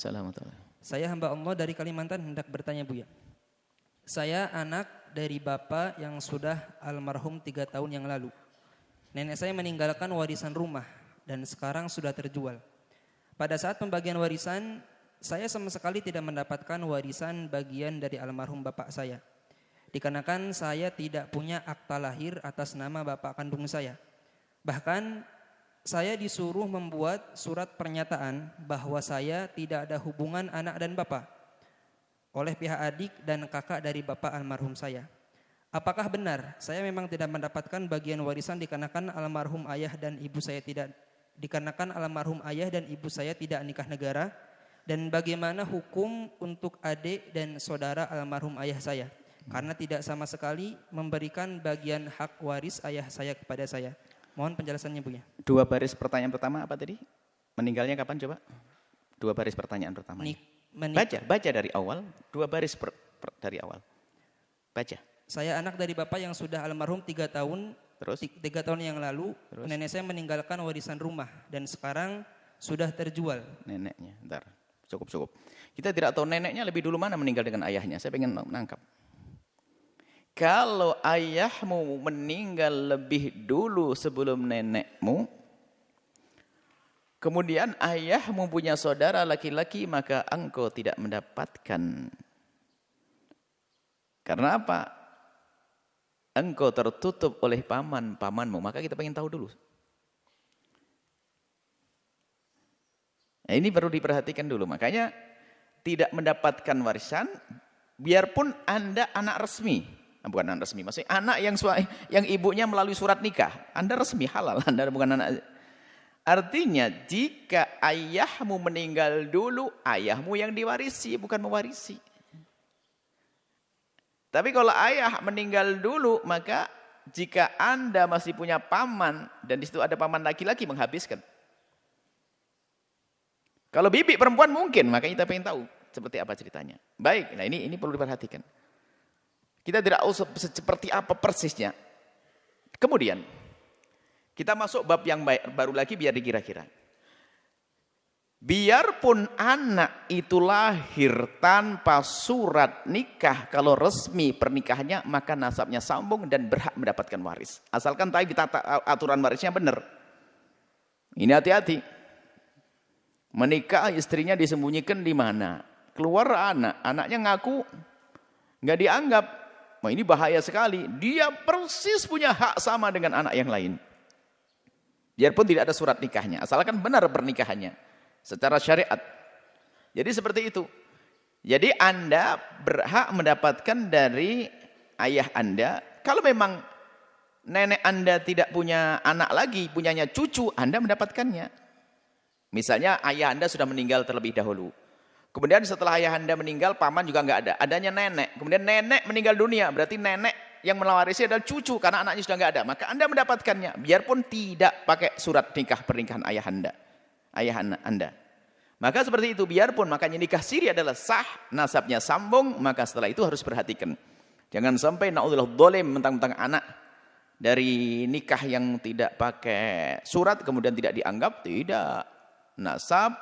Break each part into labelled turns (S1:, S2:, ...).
S1: Assalamualaikum.
S2: Saya hamba Allah dari Kalimantan hendak bertanya Buya. Saya anak dari bapak yang sudah almarhum 3 tahun yang lalu. Nenek saya meninggalkan warisan rumah dan sekarang sudah terjual. Pada saat pembagian warisan, saya sama sekali tidak mendapatkan warisan bagian dari almarhum bapak saya. Dikarenakan saya tidak punya akta lahir atas nama bapak kandung saya. Bahkan saya disuruh membuat surat pernyataan bahwa saya tidak ada hubungan anak dan bapak oleh pihak adik dan kakak dari bapak almarhum saya. Apakah benar saya memang tidak mendapatkan bagian warisan dikarenakan almarhum ayah dan ibu saya tidak nikah negara? Dan bagaimana hukum untuk adik dan saudara almarhum ayah saya? Karena tidak sama sekali memberikan bagian hak waris ayah saya kepada saya. Mohon penjelasannya Buya.
S1: 2 baris pertanyaan pertama apa tadi? Meninggalnya kapan coba? 2 baris pertanyaan pertama. Baca dari awal. 2 baris dari awal. Baca.
S2: Saya anak dari bapak yang sudah almarhum 3 tahun.
S1: Terus?
S2: 3 tahun yang lalu. Terus? Nenek saya meninggalkan warisan rumah dan sekarang sudah terjual.
S1: Neneknya, bentar. Cukup. Kita tidak tahu neneknya lebih dulu mana meninggal dengan ayahnya. Saya pengen menangkap. Kalau ayahmu meninggal lebih dulu sebelum nenekmu, kemudian ayahmu punya saudara laki-laki, maka engkau tidak mendapatkan. Karena apa? Engkau tertutup oleh pamanmu. Maka kita pengen tahu dulu. Nah, ini perlu diperhatikan dulu. Makanya tidak mendapatkan warisan, biarpun Anda anak resmi. Bukan anak resmi, maksudnya anak yang ibunya melalui surat nikah. Anda resmi, halal, Anda bukan anak. Artinya jika ayahmu meninggal dulu, ayahmu yang diwarisi, bukan mewarisi. Tapi kalau ayah meninggal dulu, maka jika Anda masih punya paman, dan di situ ada paman laki-laki menghabiskan. Kalau bibi perempuan mungkin, maka kita pengen tahu seperti apa ceritanya. Baik, nah ini perlu diperhatikan. Kita tidak tahu seperti apa persisnya. Kemudian, kita masuk bab yang baru lagi biar dikira-kira. Biarpun anak itu lahir tanpa surat nikah, kalau resmi pernikahannya, maka nasabnya sambung dan berhak mendapatkan waris. Asalkan tadi aturan warisnya benar. Ini hati-hati. Menikah istrinya disembunyikan di mana? Keluar anaknya ngaku nggak dianggap. Wah, ini bahaya sekali. Dia persis punya hak sama dengan anak yang lain. Biarpun tidak ada surat nikahnya, asalkan benar pernikahannya secara syariat. Jadi seperti itu. Jadi Anda berhak mendapatkan dari ayah Anda. Kalau memang nenek Anda tidak punya anak lagi, punyanya cucu, Anda mendapatkannya. Misalnya ayah Anda sudah meninggal terlebih dahulu. Kemudian setelah ayah Anda meninggal, paman juga nggak ada. Adanya nenek. Kemudian nenek meninggal dunia. Berarti nenek yang mewarisi adalah cucu karena anaknya sudah nggak ada. Maka Anda mendapatkannya. Biarpun tidak pakai surat nikah pernikahan ayah Anda. Ayah Anda. Maka seperti itu. Biarpun makanya nikah siri adalah sah. Nasabnya sambung. Maka setelah itu harus perhatikan. Jangan sampai na'udzubillah dolim mentang-mentang anak dari nikah yang tidak pakai surat kemudian tidak dianggap. Tidak. Nasab,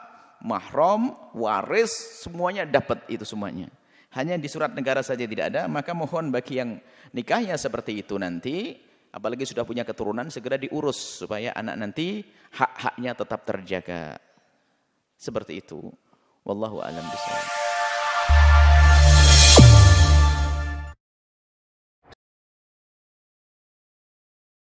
S1: mahram, waris, semuanya dapat itu semuanya. Hanya di surat negara saja tidak ada, maka mohon bagi yang nikahnya seperti itu nanti, apalagi sudah punya keturunan, segera diurus supaya anak nanti hak-haknya tetap terjaga. Seperti itu. Wallahu a'lam bishawab.